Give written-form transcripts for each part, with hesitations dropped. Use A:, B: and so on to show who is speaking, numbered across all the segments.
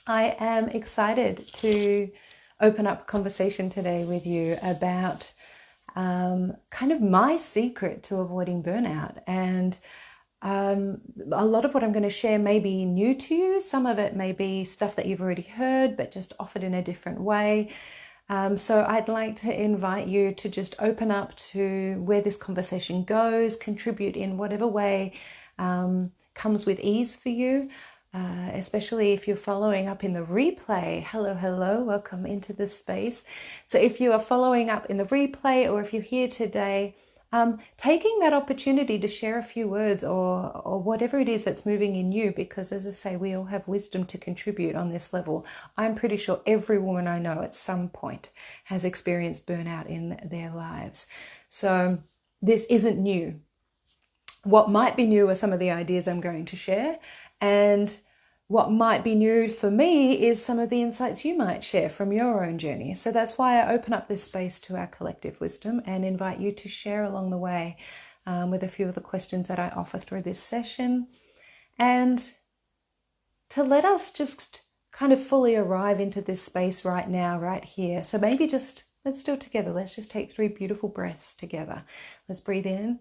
A: I am excited to open up a conversation today with you about kind of my secret to avoiding burnout. And a lot of what I'm going to share may be new to you. Some of it may be stuff that you've already heard, but just offered in a different way. So I'd like to invite you to just open up to where this conversation goes, contribute in whatever way comes with ease for you, especially if you're following up in the replay. Hello, welcome into this space. So if you are following up in the replay, or if you're here today, taking that opportunity to share a few words or whatever it is that's moving in you, because as I say, we all have wisdom to contribute on this level. I'm pretty sure every woman I know at some point has experienced burnout in their lives. So this isn't new. What might be new are some of the ideas I'm going to share, and what might be new for me is some of the insights you might share from your own journey. So that's why I open up this space to our collective wisdom and invite you to share along the way with a few of the questions that I offer through this session, and to let us just kind of fully arrive into this space right now, right here. So maybe just, let's do it together. Let's just take 3 beautiful breaths together. Let's breathe in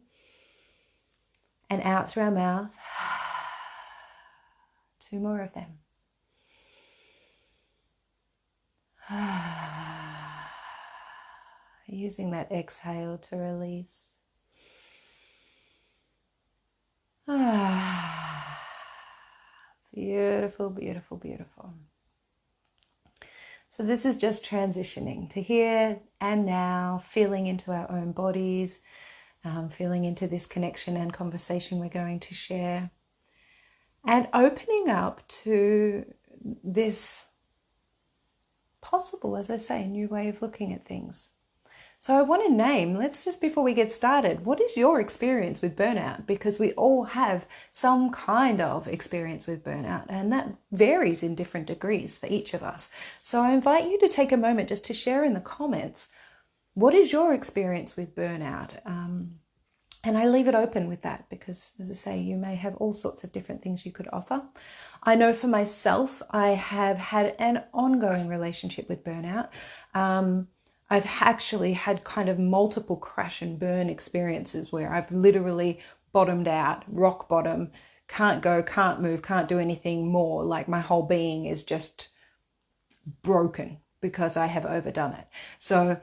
A: and out through our mouth. 2 more of them. Using that exhale to release. Beautiful, beautiful, beautiful. So this is just transitioning to here and now, feeling into our own bodies, feeling into this connection and conversation we're going to share, and opening up to this possible, as I say, new way of looking at things. So I want to name, let's just, before we get started, what is your experience with burnout? Because we all have some kind of experience with burnout, and that varies in different degrees for each of us. So I invite you to take a moment just to share in the comments, what is your experience with burnout? And I leave it open with that because, as I say, you may have all sorts of different things you could offer. I know for myself, I have had an ongoing relationship with burnout. I've actually had kind of multiple crash and burn experiences where I've literally bottomed out, rock bottom, can't go, can't move, can't do anything more. Like my whole being is just broken because I have overdone it. So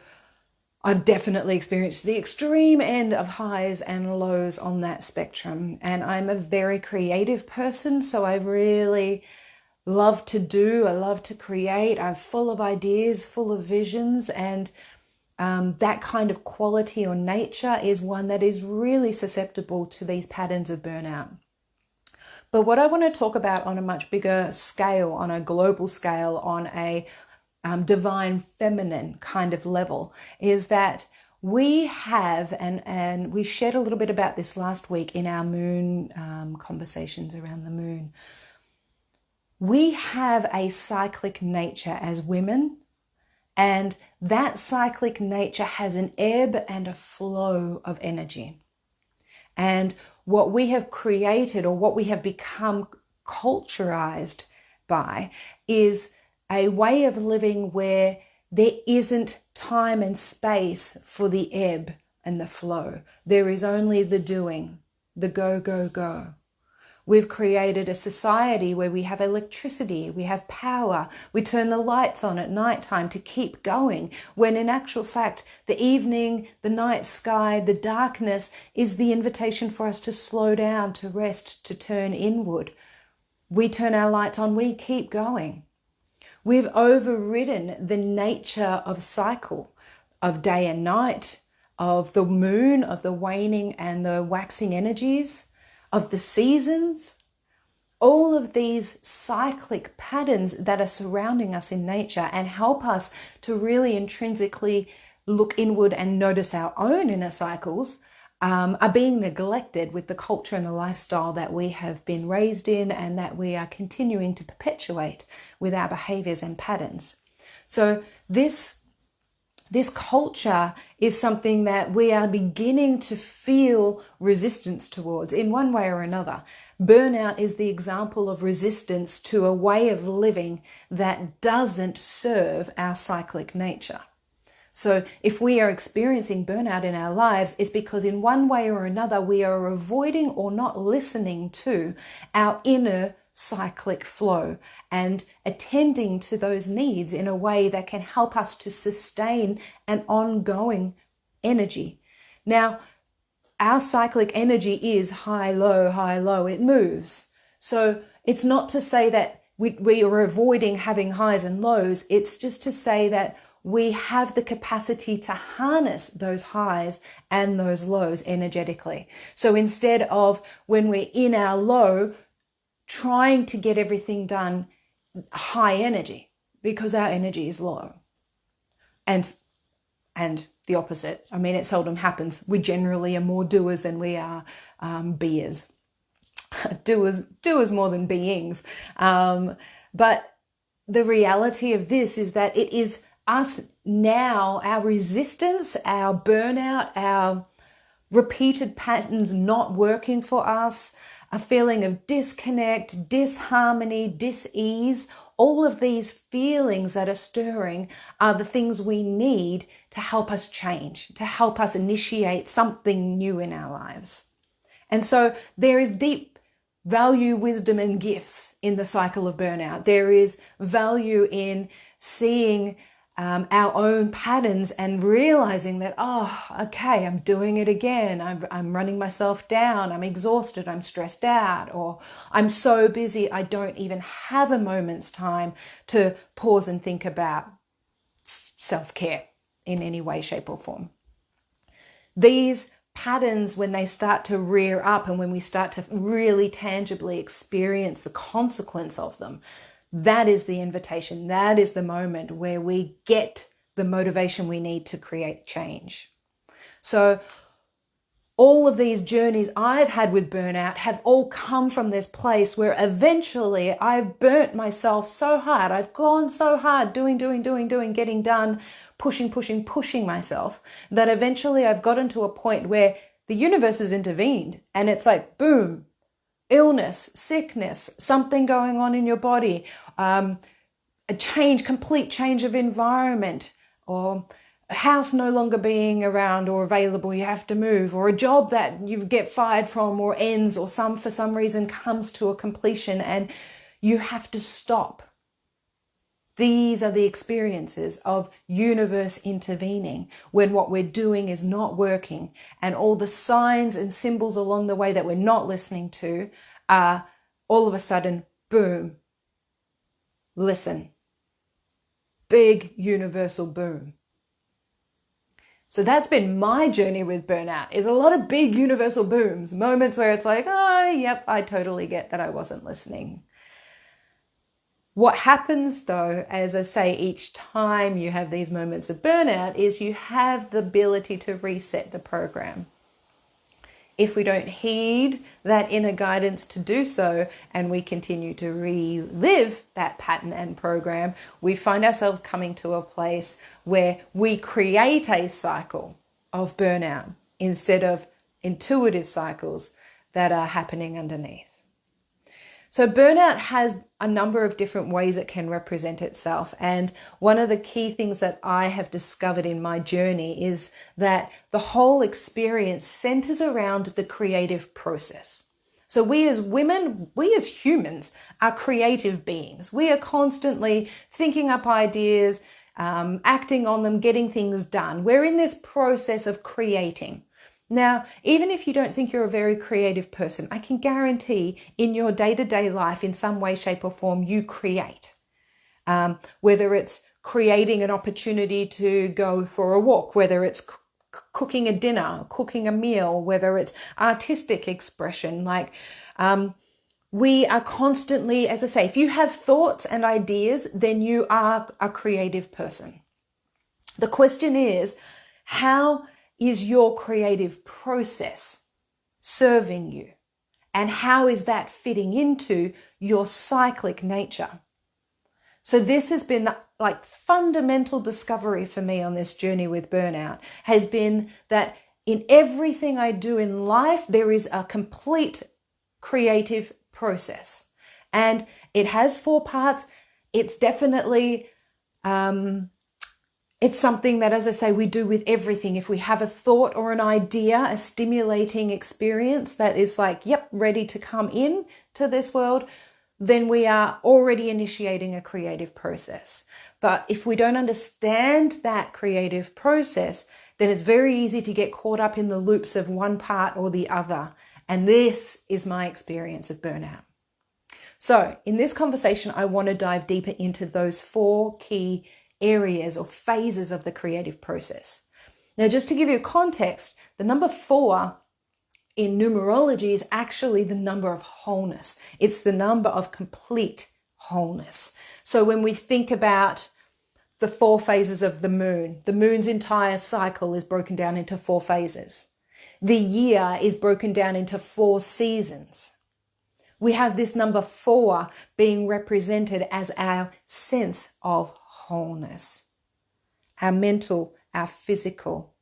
A: I've definitely experienced the extreme end of highs and lows on that spectrum. And I'm a very creative person, so I really love to do, I love to create. I'm full of ideas, full of visions, and that kind of quality or nature is one that is really susceptible to these patterns of burnout. But what I want to talk about on a much bigger scale, on a global scale, on a divine feminine kind of level, is that we have, and we shared a little bit about this last week in our moon conversations around the moon. We have a cyclic nature as women, and that cyclic nature has an ebb and a flow of energy. And what we have created, or what we have become culturized by, is a way of living where there isn't time and space for the ebb and the flow. There is only the doing, the go, go, go. We've created a society where we have electricity, we have power, we turn the lights on at nighttime to keep going, when in actual fact, the evening, the night sky, the darkness is the invitation for us to slow down, to rest, to turn inward. We turn our lights on, we keep going. We've overridden the nature of cycle, of day and night, of the moon, of the waning and the waxing energies, of the seasons. All of these cyclic patterns that are surrounding us in nature and help us to really intrinsically look inward and notice our own inner cycles are being neglected with the culture and the lifestyle that we have been raised in and that we are continuing to perpetuate with our behaviors and patterns. So this culture is something that we are beginning to feel resistance towards in one way or another. Burnout is the example of resistance to a way of living that doesn't serve our cyclic nature. So if we are experiencing burnout in our lives, it's because in one way or another, we are avoiding or not listening to our inner cyclic flow and attending to those needs in a way that can help us to sustain an ongoing energy. Now, our cyclic energy is high, low, it moves. So it's not to say that we are avoiding having highs and lows. It's just to say that we have the capacity to harness those highs and those lows energetically. So instead of when we're in our low, trying to get everything done high energy, because our energy is low. And the opposite. I mean, it seldom happens. We generally are more doers than we are beers. doers more than beings. But the reality of this is that it is us now, our resistance, our burnout, our repeated patterns not working for us, a feeling of disconnect, disharmony, dis-ease, all of these feelings that are stirring are the things we need to help us change, to help us initiate something new in our lives. And so there is deep value, wisdom, and gifts in the cycle of burnout. There is value in seeing our own patterns and realizing that, oh, okay, I'm doing it again. I'm running myself down. I'm exhausted. I'm stressed out, or I'm so busy. I don't even have a moment's time to pause and think about self-care in any way, shape, or form. These patterns, when they start to rear up and when we start to really tangibly experience the consequence of them, that is the invitation. That is the moment where we get the motivation we need to create change. So all of these journeys I've had with burnout have all come from this place where eventually I've burnt myself so hard. I've gone so hard doing, getting done, pushing myself, that eventually I've gotten to a point where the universe has intervened and it's like, boom, illness, sickness, something going on in your body, a complete change of environment, or a house no longer being around or available, you have to move, or a job that you get fired from or ends, or for some reason comes to a completion and you have to stop. These are the experiences of universe intervening when what we're doing is not working, and all the signs and symbols along the way that we're not listening to are all of a sudden, boom, listen. Big universal boom. So that's been my journey with burnout, is a lot of big universal booms, moments where it's like, oh, yep, I totally get that I wasn't listening. What happens though, as I say, each time you have these moments of burnout, is you have the ability to reset the program. If we don't heed that inner guidance to do so, and we continue to relive that pattern and program, we find ourselves coming to a place where we create a cycle of burnout instead of intuitive cycles that are happening underneath. So burnout has a number of different ways it can represent itself. And one of the key things that I have discovered in my journey is that the whole experience centers around the creative process. So we as women, we as humans are creative beings. We are constantly thinking up ideas, acting on them, getting things done. We're in this process of creating. Now, even if you don't think you're a very creative person, I can guarantee in your day-to-day life, in some way, shape or form, you create. Whether it's creating an opportunity to go for a walk, whether it's cooking a dinner, cooking a meal, whether it's artistic expression, we are constantly, as I say, if you have thoughts and ideas, then you are a creative person. The question is, how is your creative process serving you? And how is that fitting into your cyclic nature? So this has been the fundamental discovery for me on this journey with burnout, has been that in everything I do in life, there is a complete creative process. And it has 4 parts. It's definitely, it's something that, as I say, we do with everything. If we have a thought or an idea, a stimulating experience that is like, yep, ready to come in to this world, then we are already initiating a creative process. But if we don't understand that creative process, then it's very easy to get caught up in the loops of one part or the other. And this is my experience of burnout. So in this conversation, I want to dive deeper into those 4 key areas or phases of the creative process. Now, just to give you context, the number 4 in numerology is actually the number of wholeness. It's the number of complete wholeness. So when we think about the 4 phases of the moon's entire cycle is broken down into 4 phases. The year is broken down into 4 seasons. We have this number 4 being represented as our sense of wholeness. Our mental, our physical,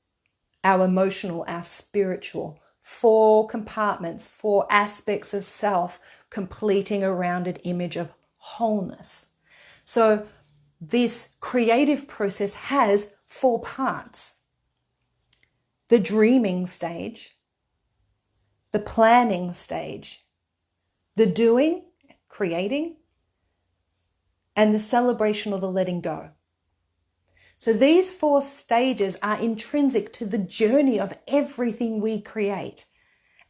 A: our emotional, our spiritual. 4 compartments, 4 aspects of self completing a rounded image of wholeness. So this creative process has 4 parts. The dreaming stage, the planning stage, the doing, creating, and the celebration or the letting go. So these 4 stages are intrinsic to the journey of everything we create.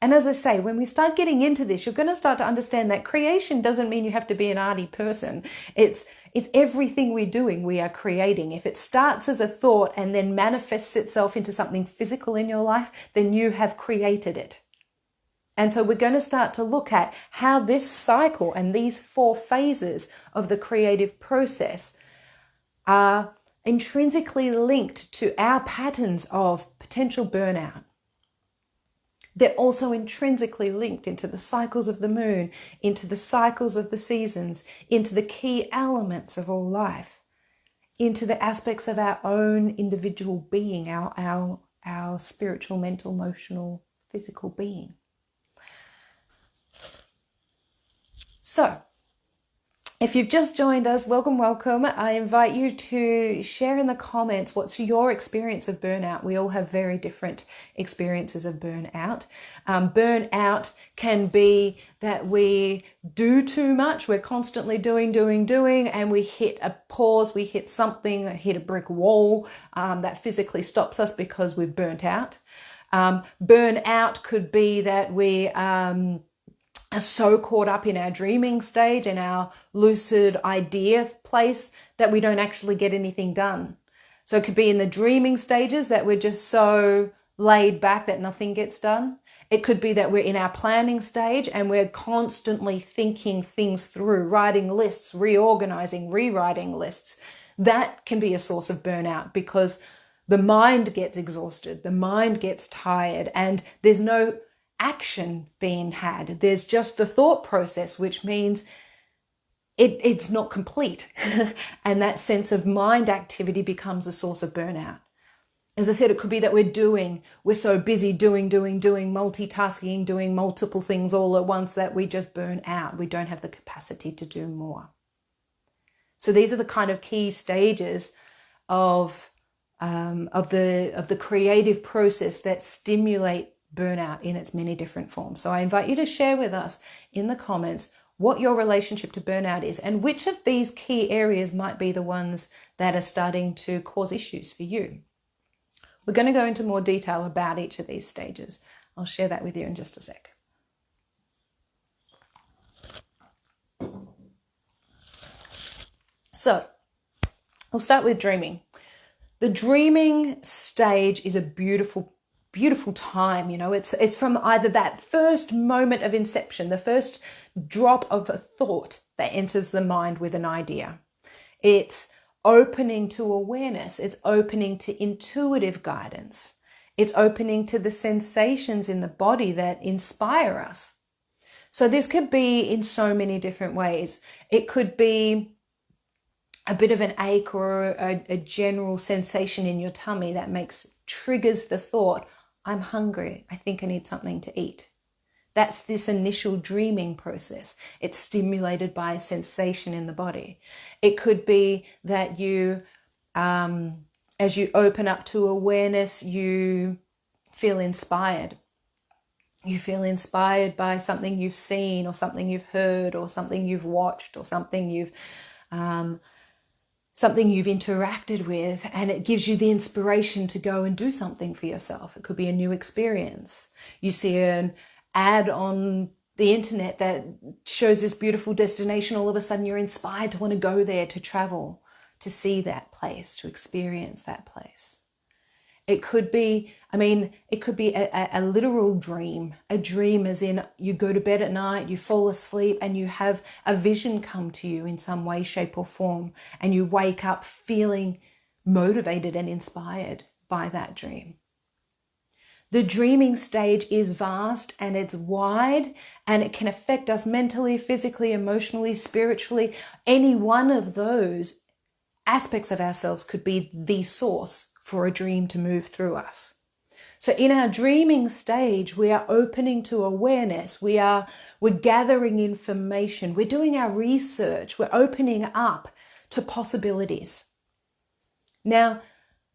A: And as I say, when we start getting into this, you're going to start to understand that creation doesn't mean you have to be an arty person. It's everything we're doing, we are creating. If it starts as a thought and then manifests itself into something physical in your life, then you have created it. And so we're going to start to look at how this cycle and these 4 phases of the creative process are intrinsically linked to our patterns of potential burnout. They're also intrinsically linked into the cycles of the moon, into the cycles of the seasons, into the key elements of all life, into the aspects of our own individual being, our spiritual, mental, emotional, physical being. So, if you've just joined us, welcome, welcome. I invite you to share in the comments what's your experience of burnout. We all have very different experiences of burnout. Burnout can be that we do too much. We're constantly doing, and we hit a pause, we hit something, hit a brick wall that physically stops us because we've burnt out. Burnout could be that we are so caught up in our dreaming stage and our lucid idea place that we don't actually get anything done. So it could be in the dreaming stages that we're just so laid back that nothing gets done. It could be that we're in our planning stage and we're constantly thinking things through, writing lists, reorganizing, rewriting lists. That can be a source of burnout because the mind gets exhausted, the mind gets tired, and there's no action being had. There's just the thought process, which means it's not complete. And that sense of mind activity becomes a source of burnout. As I said, it could be that we're so busy doing, multitasking, doing multiple things all at once that we just burn out. We don't have the capacity to do more. So these are the kind of key stages of the creative process that stimulate burnout in its many different forms. So I invite you to share with us in the comments what your relationship to burnout is and which of these key areas might be the ones that are starting to cause issues for you. We're going to go into more detail about each of these stages. I'll share that with you in just a sec. So we'll start with dreaming. The dreaming stage is a beautiful time. It's from either that first moment of inception, the first drop of a thought that enters the mind with an idea. It's opening to awareness. It's opening to intuitive guidance. It's opening to the sensations in the body that inspire us. So this could be in so many different ways. It could be a bit of an ache or a general sensation in your tummy that triggers the thought, I'm hungry. I think I need something to eat. That's this initial dreaming process. It's stimulated by a sensation in the body. It could be that you, as you open up to awareness, you feel inspired. You feel inspired by something you've seen or something you've heard or something you've watched or something you've interacted with, and it gives you the inspiration to go and do something for yourself. It could be a new experience. You see an ad on the internet that shows this beautiful destination. All of a sudden you're inspired to want to go there, to travel, to see that place, to experience that place. It could be, a literal dream. A dream as in you go to bed at night, you fall asleep, and you have a vision come to you in some way, shape or form. And you wake up feeling motivated and inspired by that dream. The dreaming stage is vast and it's wide, and it can affect us mentally, physically, emotionally, spiritually. Any one of those aspects of ourselves could be the source for a dream to move through us. So in our dreaming stage, we are opening to awareness. We're gathering information. We're doing our research. We're opening up to possibilities. Now,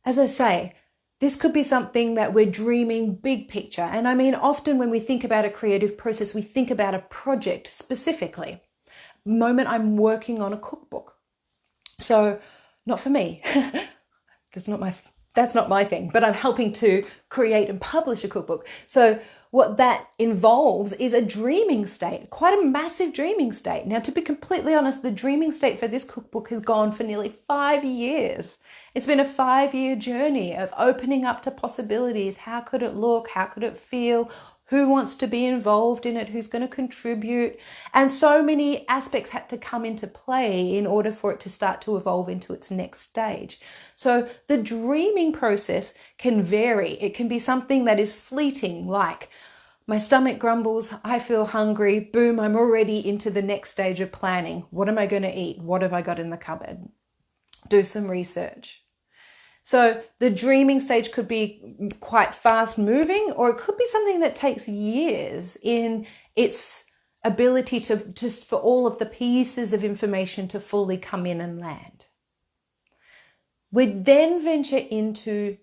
A: as I say, this could be something that we're dreaming big picture. And often when we think about a creative process, we think about a project specifically. Moment I'm working on a cookbook. So not for me. That's not my thing, but I'm helping to create and publish a cookbook. So what that involves is a dreaming state, quite a massive dreaming state. Now, to be completely honest, the dreaming state for this cookbook has gone for nearly 5 years. It's been a 5-year journey of opening up to possibilities. How could it look? How could it feel? Who wants to be involved in it? Who's going to contribute? And so many aspects had to come into play in order for it to start to evolve into its next stage. So the dreaming process can vary. It can be something that is fleeting, like my stomach grumbles, I feel hungry, boom, I'm already into the next stage of planning. What am I going to eat? What have I got in the cupboard? Do some research. So the dreaming stage could be quite fast moving, or it could be something that takes years in its ability to just for all of the pieces of information to fully come in and land. We then venture into,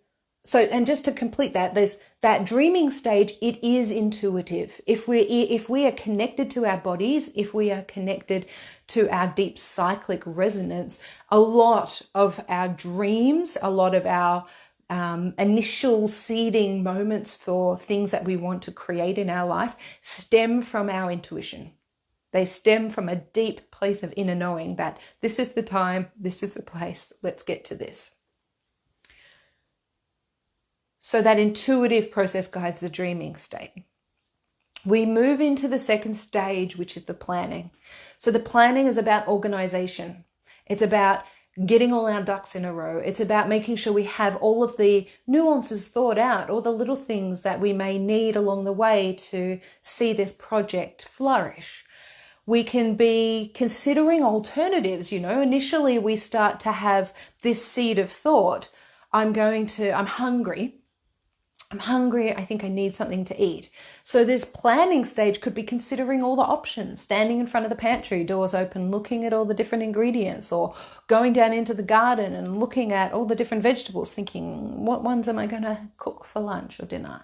A: and just to complete that, there's that dreaming stage. It is intuitive. If we are connected to our bodies, if we are connected to our deep cyclic resonance, a lot of our dreams, a lot of our initial seeding moments for things that we want to create in our life stem from our intuition. They stem from a deep place of inner knowing that this is the time, this is the place, let's get to this. So that intuitive process guides the dreaming state. We move into the second stage, which is the planning. So the planning is about organization. It's about getting all our ducks in a row. It's about making sure we have all of the nuances thought out, all the little things that we may need along the way to see this project flourish. We can be considering alternatives. Initially we start to have this seed of thought. I'm hungry. I think I need something to eat. So this planning stage could be considering all the options, standing in front of the pantry, doors open, looking at all the different ingredients, or going down into the garden and looking at all the different vegetables, thinking, what ones am I going to cook for lunch or dinner?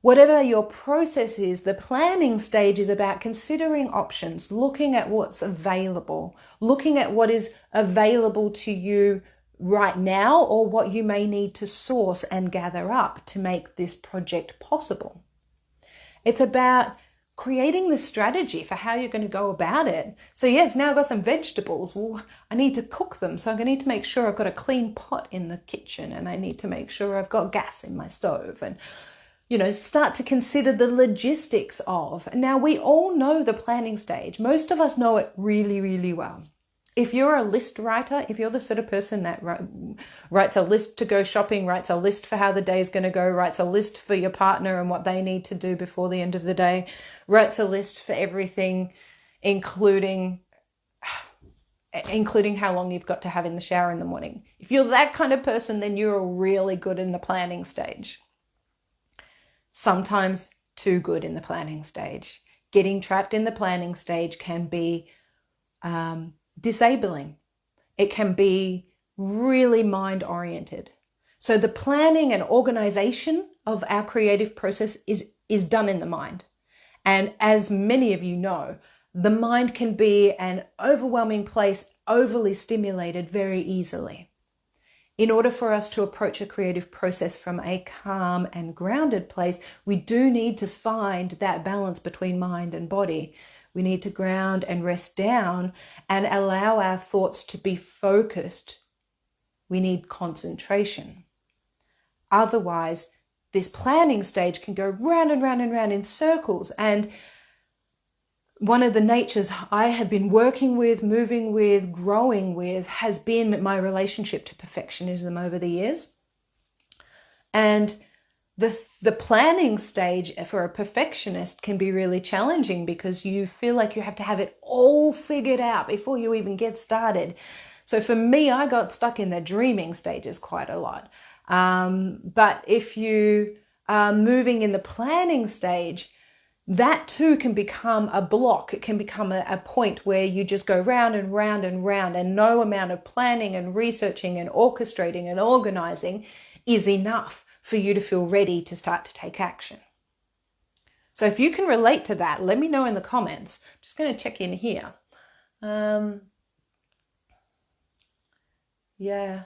A: Whatever your process is, the planning stage is about considering options, looking at what's available, looking at what is available to you right now, or what you may need to source and gather up to make this project possible. It's about creating the strategy for how you're going to go about it. So yes, now I've got some vegetables. Well, I need to cook them. So I'm going to need to make sure I've got a clean pot in the kitchen, and I need to make sure I've got gas in my stove, and start to consider the logistics of. Now, we all know the planning stage. Most of us know it really, really well. If you're a list writer, if you're the sort of person that writes a list to go shopping, writes a list for how the day is going to go, writes a list for your partner and what they need to do before the end of the day, writes a list for everything, including how long you've got to have in the shower in the morning. If you're that kind of person, then you're really good in the planning stage. Sometimes too good in the planning stage. Getting trapped in the planning stage can be disabling. It can be really mind-oriented. So the planning and organization of our creative process is done in the mind. And as many of you know, the mind can be an overwhelming place, overly stimulated very easily. In order for us to approach a creative process from a calm and grounded place, we do need to find that balance between mind and body. We need to ground and rest down and allow our thoughts to be focused. We need concentration. Otherwise, this planning stage can go round and round and round in circles. And one of the natures I have been working with, moving with, growing with has been my relationship to perfectionism over the years. And the planning stage for a perfectionist can be really challenging because you feel like you have to have it all figured out before you even get started. So for me, I got stuck in the dreaming stages quite a lot. But if you are moving in the planning stage, that too can become a block. It can become a point where you just go round and round and round, and no amount of planning and researching and orchestrating and organizing is enough for you to feel ready to start to take action. So if you can relate to that, let me know in the comments. I'm just going to check in here. Yeah.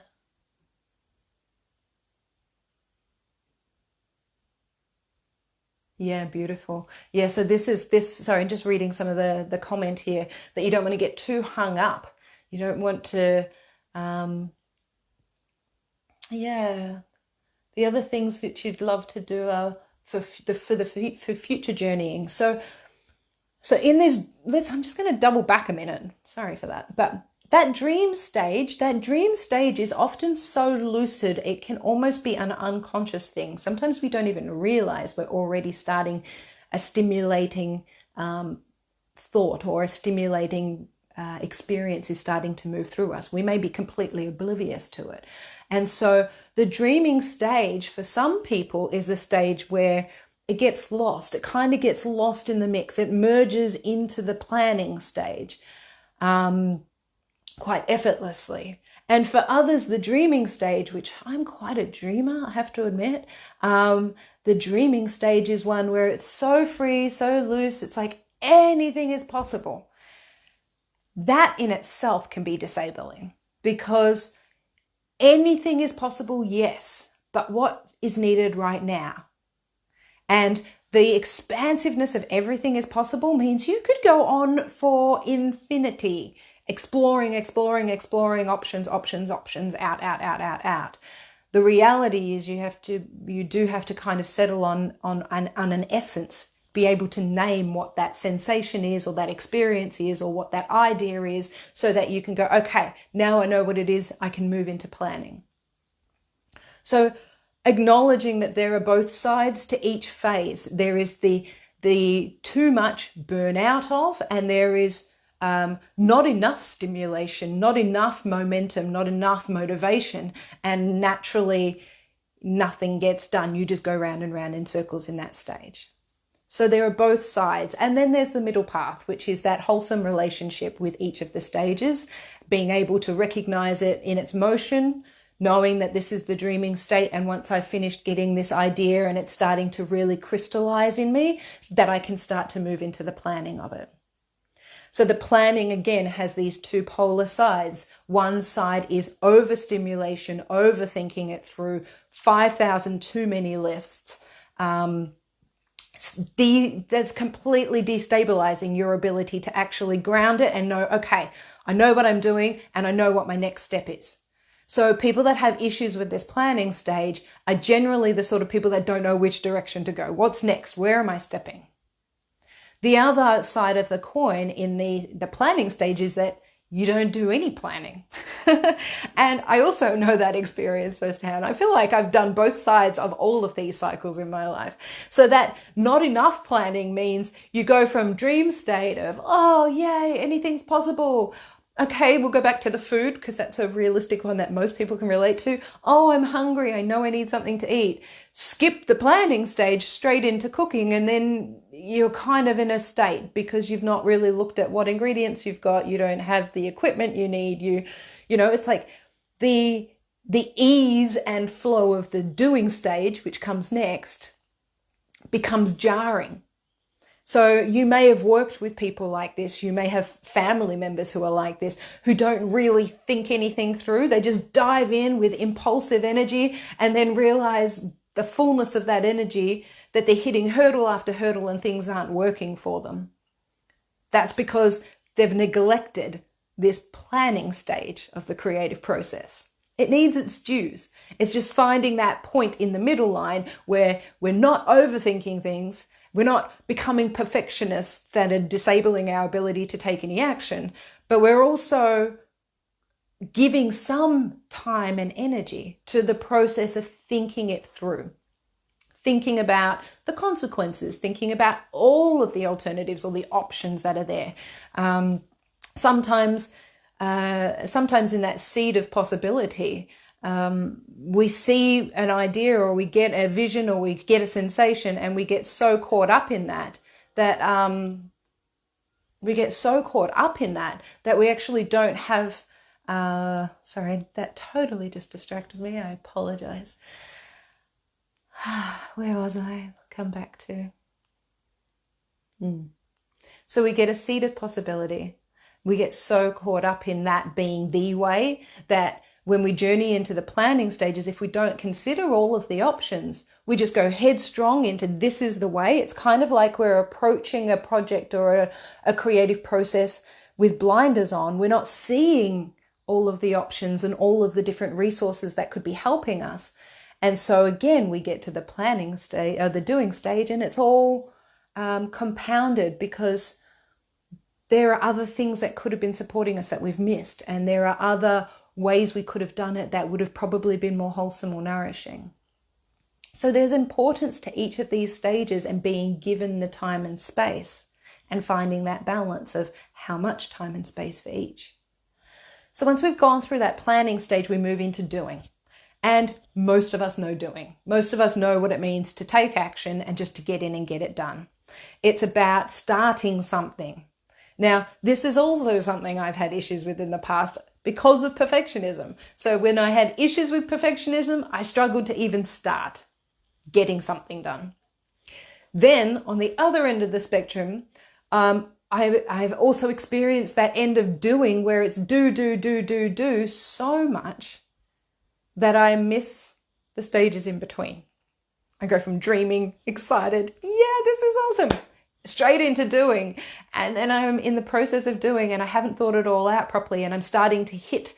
A: Yeah, beautiful. Yeah, so sorry, I'm just reading some of the comment here, that you don't want to get too hung up. You don't want to, yeah. The other things that you'd love to do are for future journeying. So in this, I'm just going to double back a minute. Sorry for that. But that dream stage is often so lucid, it can almost be an unconscious thing. Sometimes we don't even realize we're already starting a stimulating thought, or a stimulating experience is starting to move through us. We may be completely oblivious to it. And so the dreaming stage for some people is the stage where it gets lost. It kind of gets lost in the mix. It merges into the planning stage quite effortlessly. And for others, the dreaming stage, which I'm quite a dreamer, I have to admit, the dreaming stage is one where it's so free, so loose, it's like anything is possible. That in itself can be disabling, because anything is possible, yes, but what is needed right now? And the expansiveness of everything is possible means you could go on for infinity, exploring options, out. The reality is you do have to kind of settle on an essence, be able to name what that sensation is, or that experience is, or what that idea is, so that you can go, okay, now I know what it is, I can move into planning. So acknowledging that there are both sides to each phase. There is the too much burnout of, and there is not enough stimulation, not enough momentum, not enough motivation, and naturally nothing gets done. You just go round and round in circles in that stage. So there are both sides. And then there's the middle path, which is that wholesome relationship with each of the stages, being able to recognize it in its motion, knowing that this is the dreaming state, and once I've finished getting this idea and it's starting to really crystallize in me, that I can start to move into the planning of it. So the planning, again, has these two polar sides. One side is overstimulation, overthinking it through 5,000 too many lists. That's completely destabilizing your ability to actually ground it and know, okay, I know what I'm doing and I know what my next step is. So people that have issues with this planning stage are generally the sort of people that don't know which direction to go. What's next? Where am I stepping? The other side of the coin in the planning stage is that you don't do any planning. And I also know that experience firsthand. I feel like I've done both sides of all of these cycles in my life. So that not enough planning means you go from dream state of, oh, yay, anything's possible. Okay, we'll go back to the food because that's a realistic one that most people can relate to. Oh, I'm hungry. I know I need something to eat. Skip the planning stage straight into cooking, and then you're kind of in a state because you've not really looked at what ingredients you've got. You don't have the equipment you need. It's like the ease and flow of the doing stage, which comes next, becomes jarring. So you may have worked with people like this. You may have family members who are like this, who don't really think anything through. They just dive in with impulsive energy and then realize the fullness of that energy, that they're hitting hurdle after hurdle and things aren't working for them. That's because they've neglected this planning stage of the creative process. It needs its dues. It's just finding that point in the middle line where we're not overthinking things. We're not becoming perfectionists that are disabling our ability to take any action, but we're also giving some time and energy to the process of thinking it through, thinking about the consequences, thinking about all of the alternatives or the options that are there. Sometimes in that seed of possibility, we see an idea or we get a vision or we get a sensation and we get so caught up in that we actually don't have, sorry, that totally just distracted me. I apologize. Where was I? Come back to. So we get a seed of possibility. We get so caught up in that being the way that when we journey into the planning stages, if we don't consider all of the options, we just go headstrong into this is the way. It's kind of like we're approaching a project or a creative process with blinders on. We're not seeing all of the options and all of the different resources that could be helping us. And so again, we get to the planning stage or the doing stage, and it's all compounded because there are other things that could have been supporting us that we've missed. And there are other ways we could have done it that would have probably been more wholesome or nourishing. So there's importance to each of these stages and being given the time and space and finding that balance of how much time and space for each. So once we've gone through that planning stage, we move into doing. And most of us know doing. Most of us know what it means to take action and just to get in and get it done. It's about starting something. Now, this is also something I've had issues with in the past because of perfectionism. So when I had issues with perfectionism, I struggled to even start getting something done. Then on the other end of the spectrum, I've also experienced that end of doing where it's do so much that I miss the stages in between. I go from dreaming, excited, yeah, this is awesome, straight into doing. And then I'm in the process of doing and I haven't thought it all out properly, and I'm starting to hit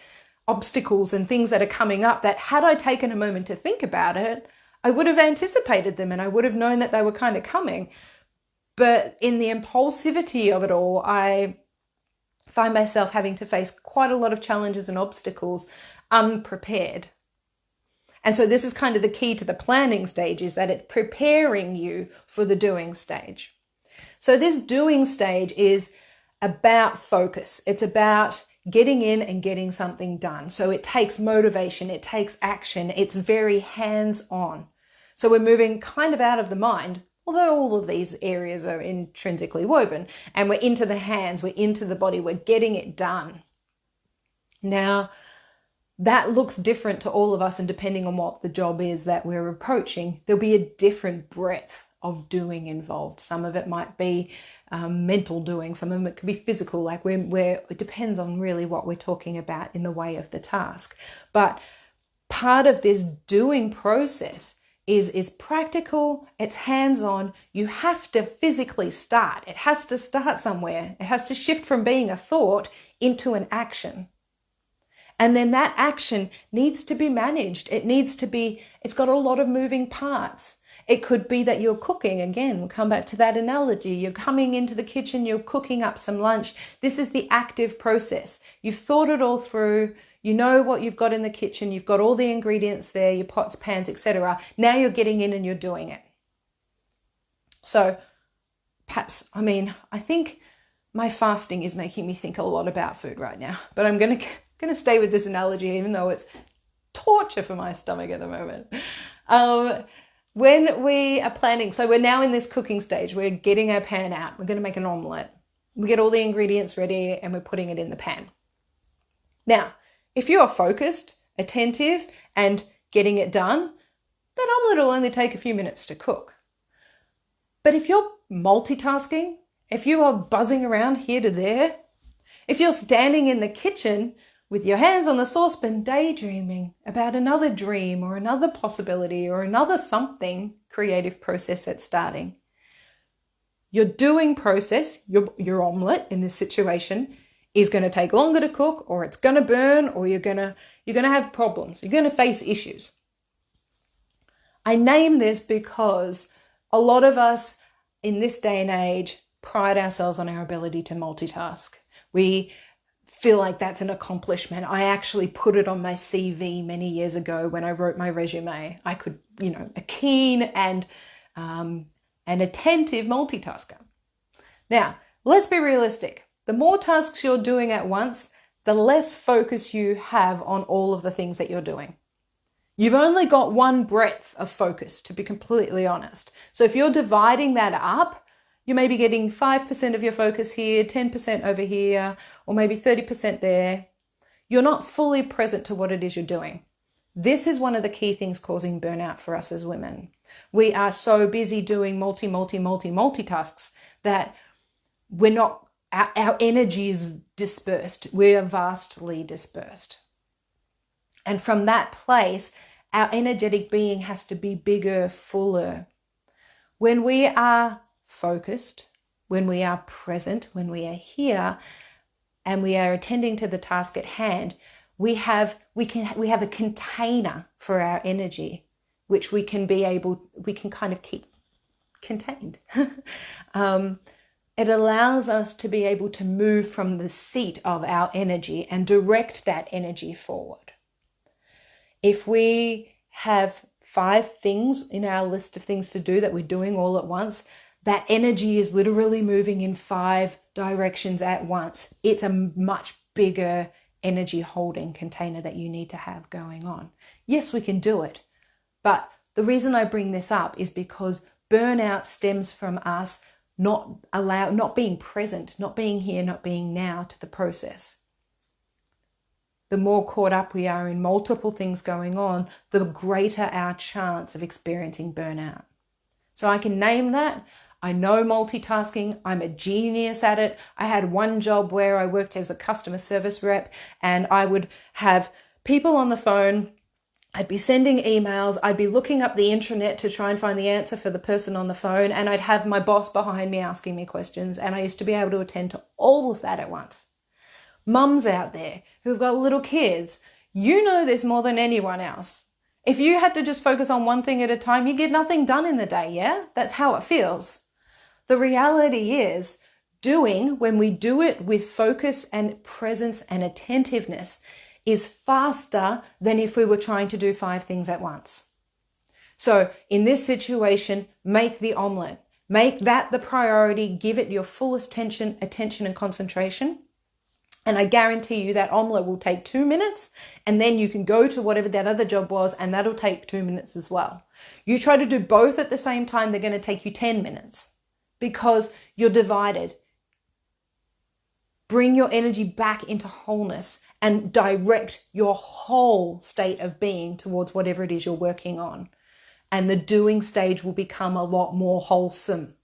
A: obstacles and things that are coming up that had I taken a moment to think about it, I would have anticipated them and I would have known that they were kind of coming. But in the impulsivity of it all, I find myself having to face quite a lot of challenges and obstacles unprepared. And so this is kind of the key to the planning stage, is that it's preparing you for the doing stage. So this doing stage is about focus. It's about getting in and getting something done. So it takes motivation, it takes action, it's very hands-on. So we're moving kind of out of the mind, although all of these areas are intrinsically woven, and we're into the hands, we're into the body, we're getting it done. Now, that looks different to all of us, and depending on what the job is that we're approaching, there'll be a different breadth of doing involved. Some of it might be mental doing, some of it could be physical, like it depends on really what we're talking about in the way of the task. But part of this doing process is practical, it's hands-on. You have to physically start. It has to start somewhere. It has to shift from being a thought into an action. And then that action needs to be managed. It's got a lot of moving parts. It could be that you're cooking. Again, we'll come back to that analogy. You're coming into the kitchen, you're cooking up some lunch. This is the active process. You've thought it all through. You know what you've got in the kitchen. You've got all the ingredients there, your pots, pans, etc. Now you're getting in and you're doing it. So perhaps, I think my fasting is making me think a lot about food right now, but I'm going to stay with this analogy, even though it's torture for my stomach at the moment. When we are planning, so we're now in this cooking stage, we're getting our pan out, we're going to make an omelette. We get all the ingredients ready and we're putting it in the pan. Now, if you are focused, attentive, and getting it done, that omelette will only take a few minutes to cook. But if you're multitasking, if you are buzzing around here to there, if you're standing in the kitchen with your hands on the saucepan daydreaming about another dream or another possibility or another something creative process that's starting, your doing process, your omelette in this situation, is going to take longer to cook, or it's going to burn, or you're going to have problems. You're going to face issues. I name this because a lot of us in this day and age pride ourselves on our ability to multitask. We feel like that's an accomplishment. I actually put it on my CV many years ago when I wrote my resume. I could, a keen and an attentive multitasker. Now, let's be realistic. The more tasks you're doing at once, the less focus you have on all of the things that you're doing. You've only got one breadth of focus, to be completely honest. So if you're dividing that up, you may be getting 5% of your focus here, 10% over here, or maybe 30% there. You're not fully present to what it is you're doing. This is one of the key things causing burnout for us as women. We are so busy doing multitasks that we're not, our energy is dispersed. We are vastly dispersed. And from that place, our energetic being has to be bigger, fuller. When we are focused, when we are present, when we are here, and we are attending to the task at hand, we have a container for our energy, which we can kind of keep contained. It allows us to be able to move from the seat of our energy and direct that energy forward. If we have 5 things in our list of things to do that we're doing all at once, that energy is literally moving in 5 directions at once. It's a much bigger energy holding container that you need to have going on. Yes, we can do it. But the reason I bring this up is because burnout stems from us not being present, not being here, not being now to the process. The more caught up we are in multiple things going on, the greater our chance of experiencing burnout. So I can name that. I know multitasking. I'm a genius at it. I had one job where I worked as a customer service rep, and I would have people on the phone. I'd be sending emails. I'd be looking up the intranet to try and find the answer for the person on the phone. And I'd have my boss behind me asking me questions. And I used to be able to attend to all of that at once. Mums out there who've got little kids, you know this more than anyone else. If you had to just focus on one thing at a time, you get nothing done in the day, yeah? That's how it feels. The reality is, when we do it with focus and presence and attentiveness, is faster than if we were trying to do 5 things at once. So in this situation, make the omelette. Make that the priority. Give it your fullest attention and concentration. And I guarantee you that omelette will take 2 minutes, and then you can go to whatever that other job was, and that'll take 2 minutes as well. You try to do both at the same time, they're going to take you 10 minutes because you're divided. Bring your energy back into wholeness and direct your whole state of being towards whatever it is you're working on. And the doing stage will become a lot more wholesome.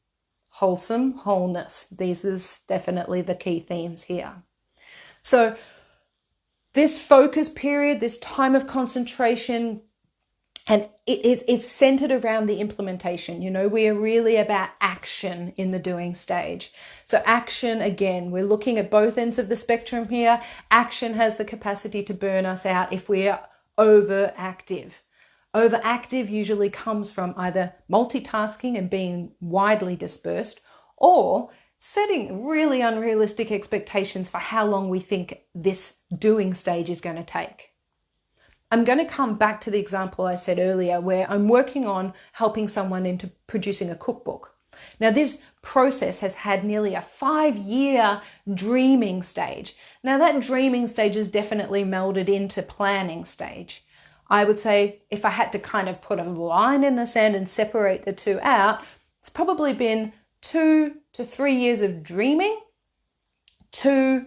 A: Wholesome, wholeness. These is definitely the key themes here. So this focus period, this time of concentration, and it's centered around the implementation. We are really about action in the doing stage. So action, again, we're looking at both ends of the spectrum here. Action has the capacity to burn us out if we are overactive. Overactive usually comes from either multitasking and being widely dispersed, or setting really unrealistic expectations for how long we think this doing stage is going to take. I'm going to come back to the example I said earlier where I'm working on helping someone into producing a cookbook. Now, this process has had nearly a 5-year dreaming stage. Now, that dreaming stage is definitely melded into planning stage. I would say if I had to kind of put a line in the sand and separate the two out, it's probably been 2 to 3 years of dreaming, 2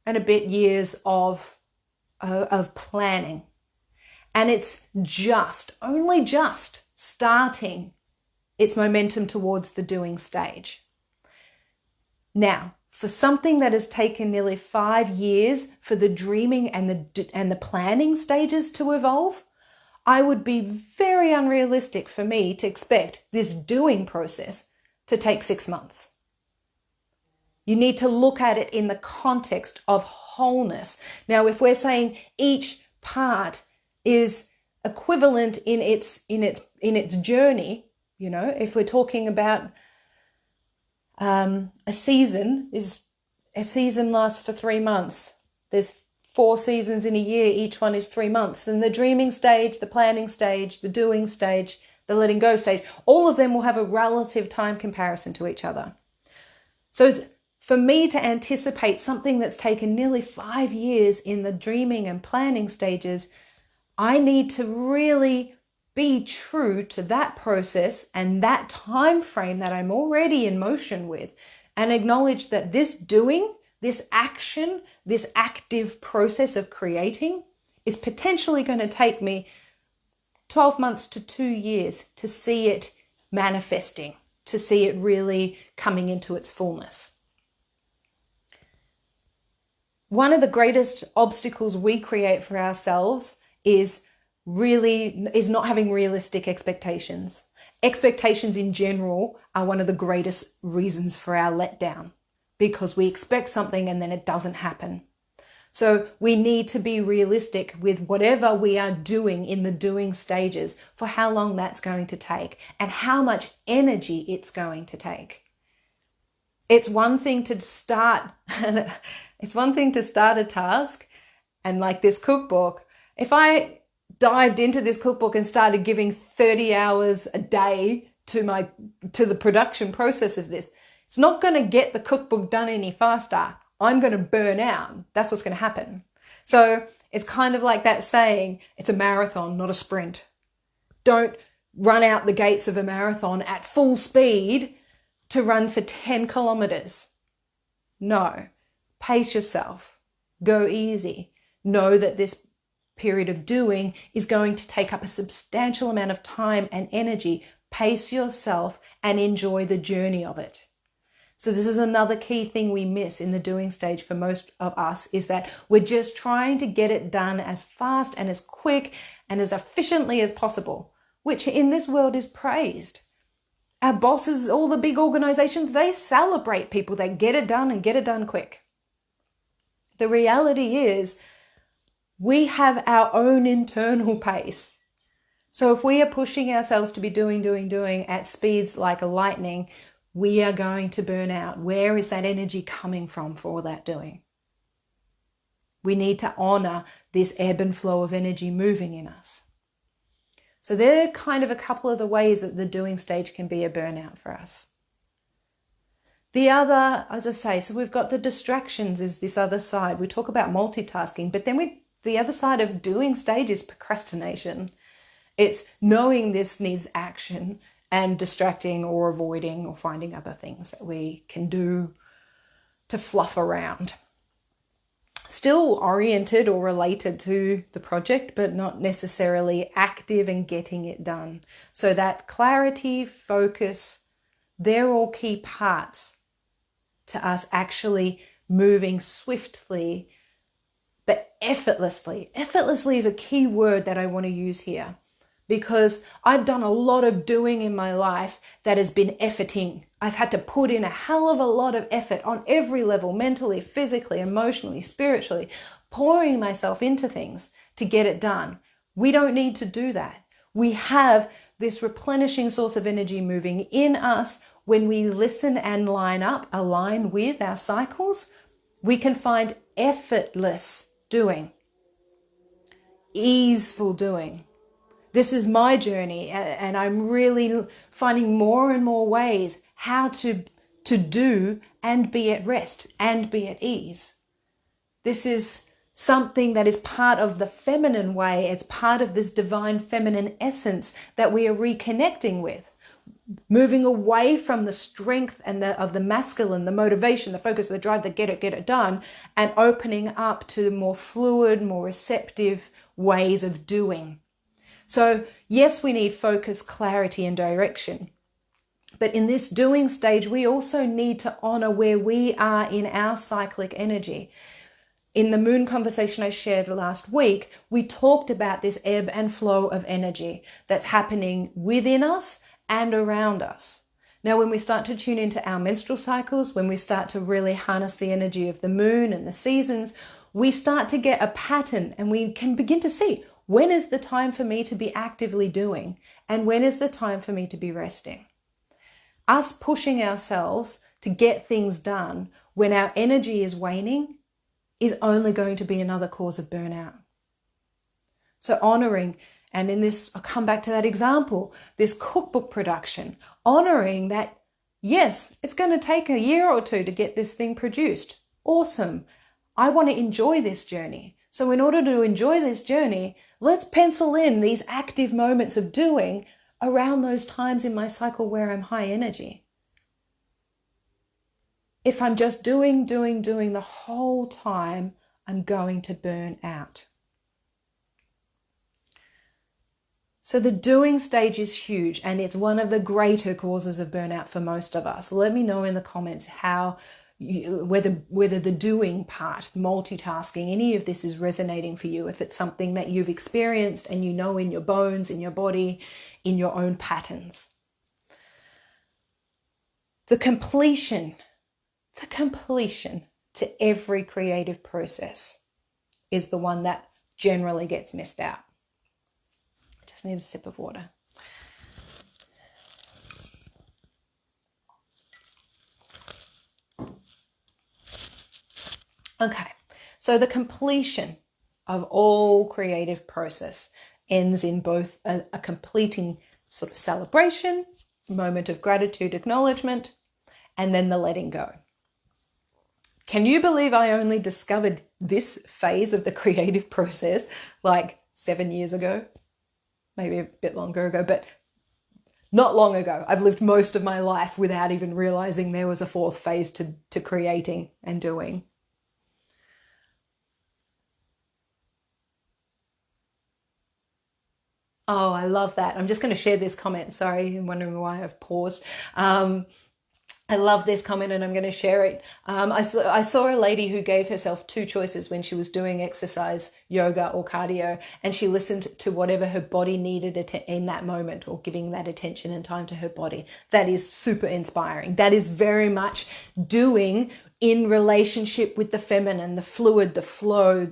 A: and a bit years of planning. And it's only just starting its momentum towards the doing stage. Now, for something that has taken nearly 5 years for the dreaming and the planning stages to evolve, I would be very unrealistic for me to expect this doing process to take 6 months. You need to look at it in the context of wholeness. Now, if we're saying each part is equivalent in its journey, you know, if we're talking about a season lasts for 3 months. There's 4 seasons in a year. Each one is 3 months. And the dreaming stage, the planning stage, the doing stage, the letting go stage, all of them will have a relative time comparison to each other. So it's for me to anticipate something that's taken nearly 5 years in the dreaming and planning stages, I need to really be true to that process and that time frame that I'm already in motion with, and acknowledge that this doing, this action, this active process of creating is potentially going to take me 12 months to 2 years to see it manifesting, to see it really coming into its fullness. One of the greatest obstacles we create for ourselves is not having realistic expectations. Expectations in general are one of the greatest reasons for our letdown, because we expect something and then it doesn't happen. So we need to be realistic with whatever we are doing in the doing stages for how long that's going to take and how much energy it's going to take. It's one thing to start a task, and like this cookbook, if I dived into this cookbook and started giving 30 hours a day to the production process of this, it's not going to get the cookbook done any faster. I'm going to burn out. That's what's going to happen. So it's kind of like that saying, it's a marathon, not a sprint. Don't run out the gates of a marathon at full speed to run for 10 kilometers. No, pace yourself. Go easy. Know that this period of doing is going to take up a substantial amount of time and energy. Pace yourself and enjoy the journey of it. So this is another key thing we miss in the doing stage for most of us, is that we're just trying to get it done as fast and as quick and as efficiently as possible, which in this world is praised. Our bosses, all the big organizations, they celebrate people that get it done and get it done quick. The reality is we have our own internal pace. So if we are pushing ourselves to be doing at speeds like a lightning, we are going to burn out. Where is that energy coming from for all that doing? We need to honor this ebb and flow of energy moving in us. So they're kind of a couple of the ways that the doing stage can be a burnout for us. The other, as I say, so we've got the distractions is this other side. We talk about multitasking, but then the other side of doing stage is procrastination. It's knowing this needs action and distracting or avoiding or finding other things that we can do to fluff around. Still oriented or related to the project, but not necessarily active and getting it done. So that clarity, focus, they're all key parts to us actually moving swiftly, but effortlessly. Effortlessly is a key word that I want to use here, because I've done a lot of doing in my life that has been efforting. I've had to put in a hell of a lot of effort on every level, mentally, physically, emotionally, spiritually, pouring myself into things to get it done. We don't need to do that. We have this replenishing source of energy moving in us. When we listen and align with our cycles, we can find effortless doing, easeful doing. This is my journey, and I'm really finding more and more ways how to do and be at rest and be at ease. This is something that is part of the feminine way. It's part of this divine feminine essence that we are reconnecting with. Moving away from the strength and of the masculine, the motivation, the focus, the drive, the get it done, and opening up to more fluid, more receptive ways of doing. So yes, we need focus, clarity, and direction. But in this doing stage, we also need to honor where we are in our cyclic energy. In the moon conversation I shared last week, we talked about this ebb and flow of energy that's happening within us and around us. Now, when we start to tune into our menstrual cycles, when we start to really harness the energy of the moon and the seasons, we start to get a pattern, and we can begin to see, when is the time for me to be actively doing, and when is the time for me to be resting? Us pushing ourselves to get things done when our energy is waning is only going to be another cause of burnout. So honoring, and in this, I'll come back to that example, this cookbook production, honoring that, yes, it's going to take a year or two to get this thing produced. Awesome. I want to enjoy this journey. So in order to enjoy this journey, let's pencil in these active moments of doing around those times in my cycle where I'm high energy. If I'm just doing the whole time, I'm going to burn out. So the doing stage is huge, and it's one of the greater causes of burnout for most of us. Let me know in the comments how whether the doing part, multitasking, any of this is resonating for you, if it's something that you've experienced and you know in your bones, in your body, in your own patterns. The completion to every creative process is the one that generally gets missed out. I just need a sip of water. Okay, so the completion of all creative process ends in both a completing sort of celebration, moment of gratitude, acknowledgement, and then the letting go. Can you believe I only discovered this phase of the creative process like 7 years ago? Maybe a bit longer ago, but not long ago. I've lived most of my life without even realizing there was a fourth phase to creating and doing. Oh, I love that. I'm just going to share this comment. Sorry, I'm wondering why I've paused. I love this comment and I'm going to share it. I saw a lady who gave herself two choices when she was doing exercise, yoga or cardio, and she listened to whatever her body needed in that moment, or giving that attention and time to her body. That is super inspiring. That is very much doing in relationship with the feminine, the fluid, the flow.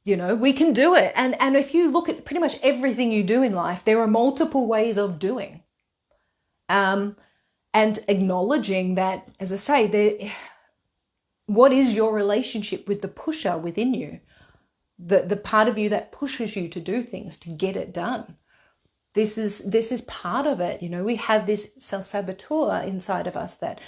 A: You know, we can do it. And if you look at pretty much everything you do in life, there are multiple ways of doing. And acknowledging that, as I say, what is your relationship with the pusher within you? The part of you that pushes you to do things, to get it done. This is part of it. You know, we have this self-saboteur inside of us that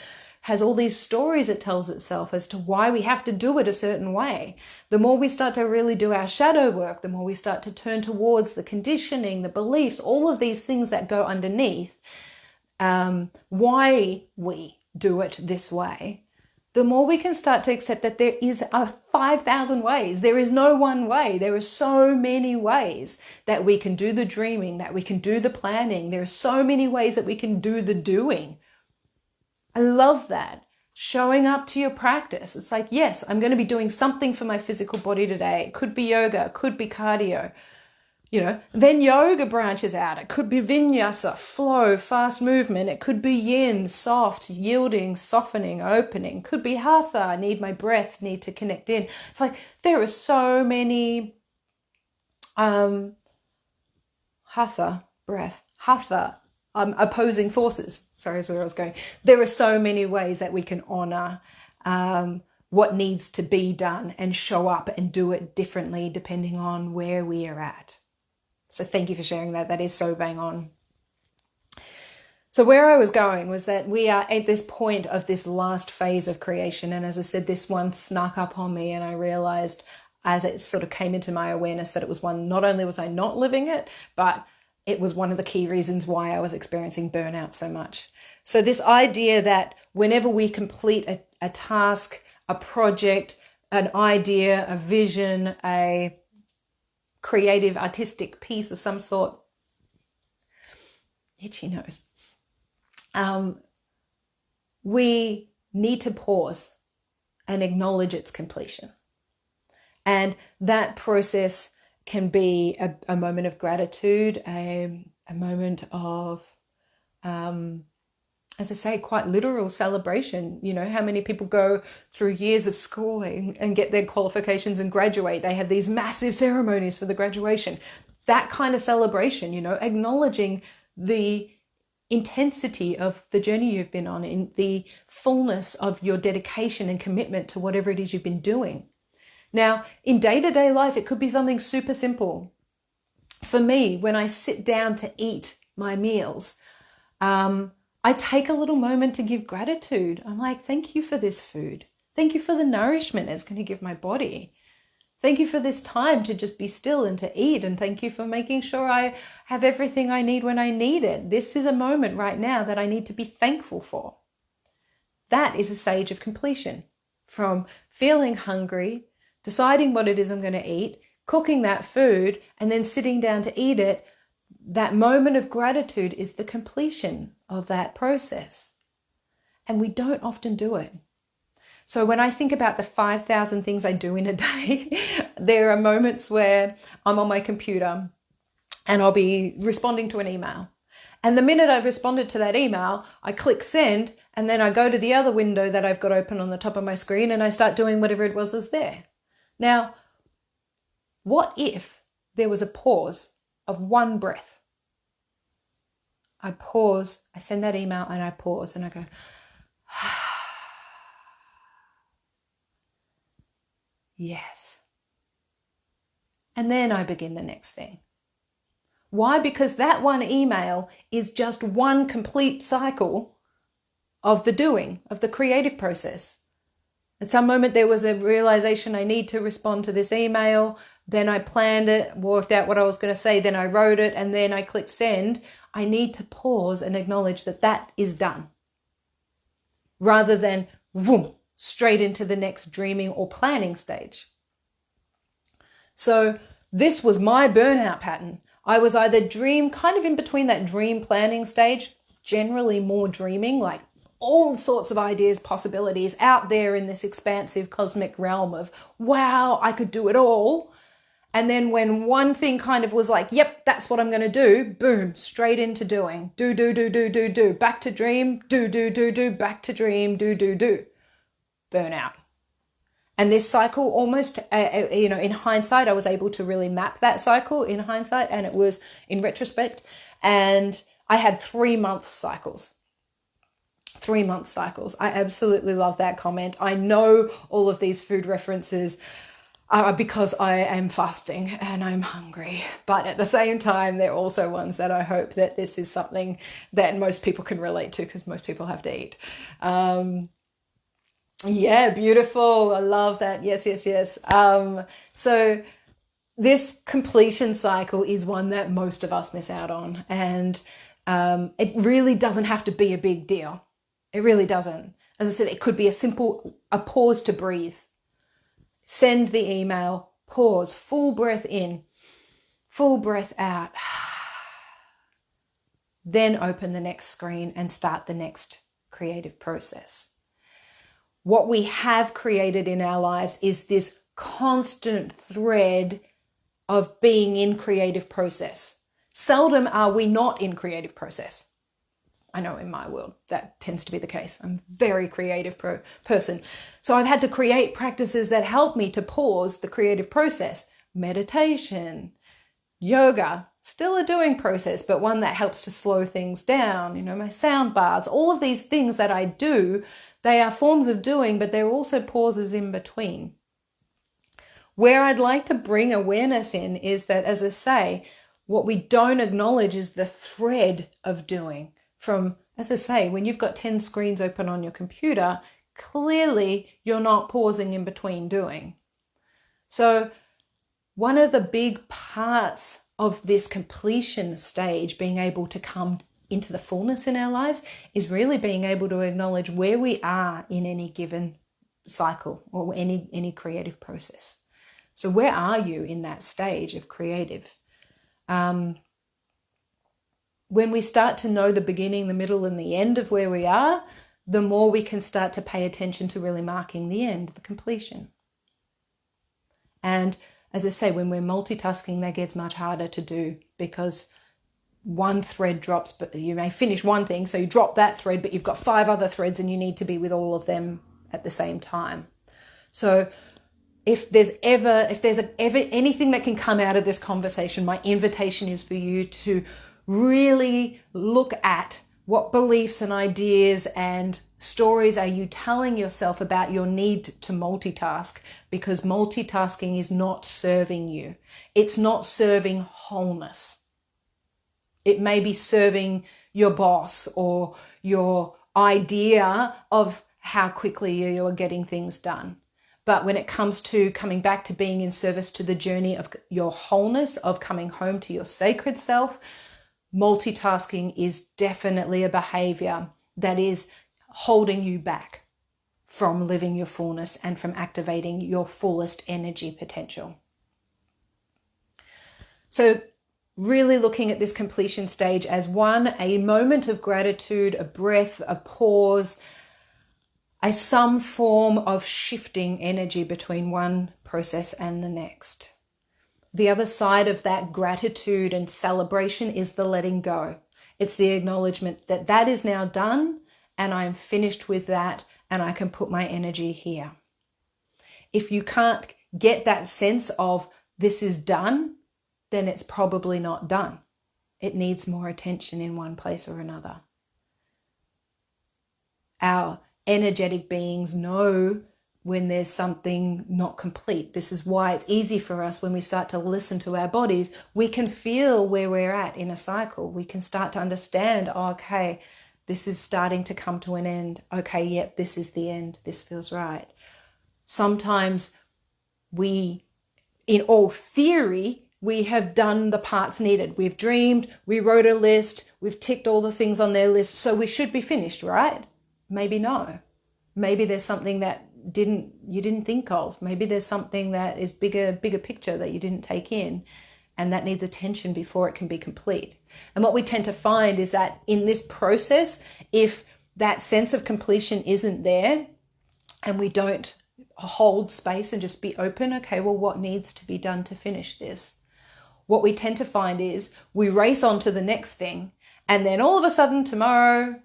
A: has all these stories it tells itself as to why we have to do it a certain way. The more we start to really do our shadow work, the more we start to turn towards the conditioning, the beliefs, all of these things that go underneath why we do it this way, the more we can start to accept that there is 5,000 ways. There is no one way. There are so many ways that we can do the dreaming, that we can do the planning. There are so many ways that we can do the doing. I love that. Showing up to your practice. It's like, yes, I'm going to be doing something for my physical body today. It could be yoga, it could be cardio. You know, then yoga branches out. It could be vinyasa, flow, fast movement. It could be yin, soft, yielding, softening, opening. It could be hatha. I need my breath, need to connect in. It's like there are so many hatha, opposing forces. Sorry, is where I was going. There are so many ways that we can honor what needs to be done and show up and do it differently depending on where we are at. So thank you for sharing that. That is so bang on. So where I was going was that we are at this point of this last phase of creation. And as I said, this one snuck up on me, and I realized as it sort of came into my awareness that it was one, not only was I not living it, but it was one of the key reasons why I was experiencing burnout so much. So this idea that whenever we complete a task, a project, an idea, a vision, a creative, artistic piece of some sort, itchy nose, we need to pause and acknowledge its completion. And that process can be a moment of gratitude, a moment of, as I say, quite literal celebration. You know, how many people go through years of schooling and get their qualifications and graduate? They have these massive ceremonies for the graduation. That kind of celebration, you know, acknowledging the intensity of the journey you've been on, in the fullness of your dedication and commitment to whatever it is you've been doing. Now, in day-to-day life, it could be something super simple. For me, when I sit down to eat my meals, I take a little moment to give gratitude. I'm like, thank you for this food. Thank you for the nourishment it's going to give my body. Thank you for this time to just be still and to eat. And thank you for making sure I have everything I need when I need it. This is a moment right now that I need to be thankful for. That is a stage of completion. From feeling hungry, deciding what it is I'm going to eat, cooking that food, and then sitting down to eat it. That moment of gratitude is the completion of that process. And we don't often do it. So when I think about the 5,000 things I do in a day, there are moments where I'm on my computer and I'll be responding to an email. And the minute I've responded to that email, I click send, and then I go to the other window that I've got open on the top of my screen and I start doing whatever it was that's there. Now, what if there was a pause of one breath? I pause, I send that email and I pause and I go, yes. And then I begin the next thing. Why? Because that one email is just one complete cycle of the doing, of the creative process. At some moment there was a realization I need to respond to this email. Then I planned it, worked out what I was going to say. Then I wrote it and then I clicked send. I need to pause and acknowledge that that is done. Rather than boom, straight into the next dreaming or planning stage. So this was my burnout pattern. I was either kind of in between that dream planning stage, generally more dreaming, like all sorts of ideas, possibilities out there in this expansive cosmic realm of, wow, I could do it all. And then when one thing kind of was like, yep, that's what I'm going to do, boom, straight into doing. Do. Back to dream, do. Back to dream, do. Burnout. And this cycle almost, in hindsight, I was able to really map that cycle in hindsight, and it was in retrospect. And I had 3-month cycles. 3-month cycles. I absolutely love that comment. I know all of these food references because I am fasting and I'm hungry. But at the same time, they're also ones that I hope that this is something that most people can relate to, because most people have to eat. Yeah, beautiful. I love that. Yes. So this completion cycle is one that most of us miss out on. And it really doesn't have to be a big deal. It really doesn't. As I said, it could be a pause to breathe. Send the email, pause, full breath in, full breath out. Then open the next screen and start the next creative process. What we have created in our lives is this constant thread of being in creative process. Seldom are we not in creative process. I know in my world that tends to be the case. I'm a very creative person. So I've had to create practices that help me to pause the creative process. Meditation, yoga, still a doing process, but one that helps to slow things down. My sound baths, all of these things that I do, they are forms of doing, but they're also pauses in between. Where I'd like to bring awareness in is that, as I say, What we don't acknowledge is the thread of doing. From, as I say, when you've got 10 screens open on your computer, clearly you're not pausing in between doing. So one of the big parts of this completion stage, being able to come into the fullness in our lives, is really being able to acknowledge where we are in any given cycle or any creative process. So where are you in that stage of creative? When we start to know the beginning, the middle, and the end of where we are, the more we can start to pay attention to really marking the end, the completion. And as I say, when we're multitasking, that gets much harder to do, because one thread drops, but you may finish one thing, so you drop that thread, but you've got 5 other threads and you need to be with all of them at the same time. So if there's ever anything that can come out of this conversation, my invitation is for you to really look at what beliefs and ideas and stories are you telling yourself about your need to multitask, because multitasking is not serving you. It's not serving wholeness. It may be serving your boss or your idea of how quickly you are getting things done. But when it comes to coming back to being in service to the journey of your wholeness, of coming home to your sacred self, multitasking is definitely a behavior that is holding you back from living your fullness and from activating your fullest energy potential. So really looking at this completion stage as a moment of gratitude, a breath, a pause, some form of shifting energy between one process and the next. The other side of that gratitude and celebration is the letting go. It's the acknowledgement that that is now done and I'm finished with that and I can put my energy here. If you can't get that sense of this is done, then it's probably not done. It needs more attention in one place or another. Our energetic beings know when there's something not complete. This is why it's easy for us when we start to listen to our bodies. We can feel where we're at in a cycle. We can start to understand, okay, this is starting to come to an end. Okay, yep, this is the end. This feels right. Sometimes in all theory, we have done the parts needed. We've dreamed, we wrote a list, we've ticked all the things on their list, so we should be finished, right? Maybe no. Maybe there's something that you didn't think of. Maybe there's something that is bigger picture that you didn't take in, and that needs attention before it can be complete. And what we tend to find is that in this process, if that sense of completion isn't there and we don't hold space and just be open, okay, well, what needs to be done to finish this? What we tend to find is we race on to the next thing, and then all of a sudden tomorrow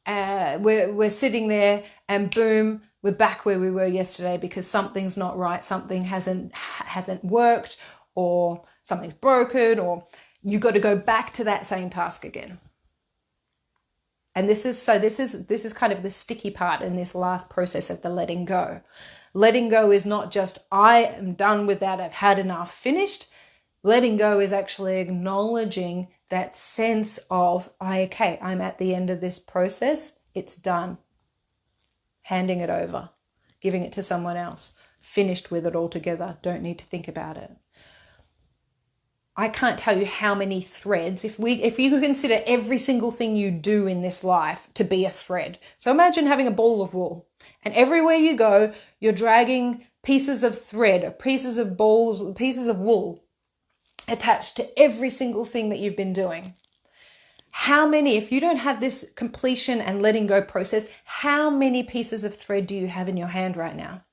A: we're sitting there and boom, we're back where we were yesterday because something's not right, something hasn't worked, or something's broken, or you got to go back to that same task again. And this is kind of the sticky part in this last process of the letting go. Letting go is not just I am done with that, I've had enough, finished. Letting go is actually acknowledging that sense of, okay, I'm at the end of this process, it's done. Handing it over, giving it to someone else, finished with it altogether, don't need to think about it. I can't tell you how many threads, if you consider every single thing you do in this life to be a thread. So imagine having a ball of wool, and everywhere you go, you're dragging pieces of thread, pieces of balls, pieces of wool attached to every single thing that you've been doing. How many, if you don't have this completion and letting go process, how many pieces of thread do you have in your hand right now?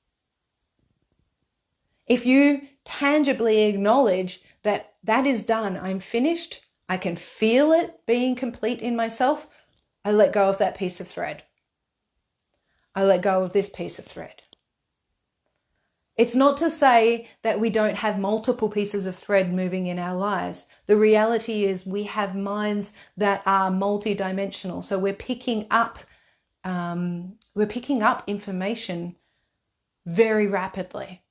A: If you tangibly acknowledge that that is done, I'm finished, I can feel it being complete in myself, I let go of that piece of thread. I let go of this piece of thread. It's not to say that we don't have multiple pieces of thread moving in our lives. The reality is we have minds that are multidimensional. So we're picking up information very rapidly.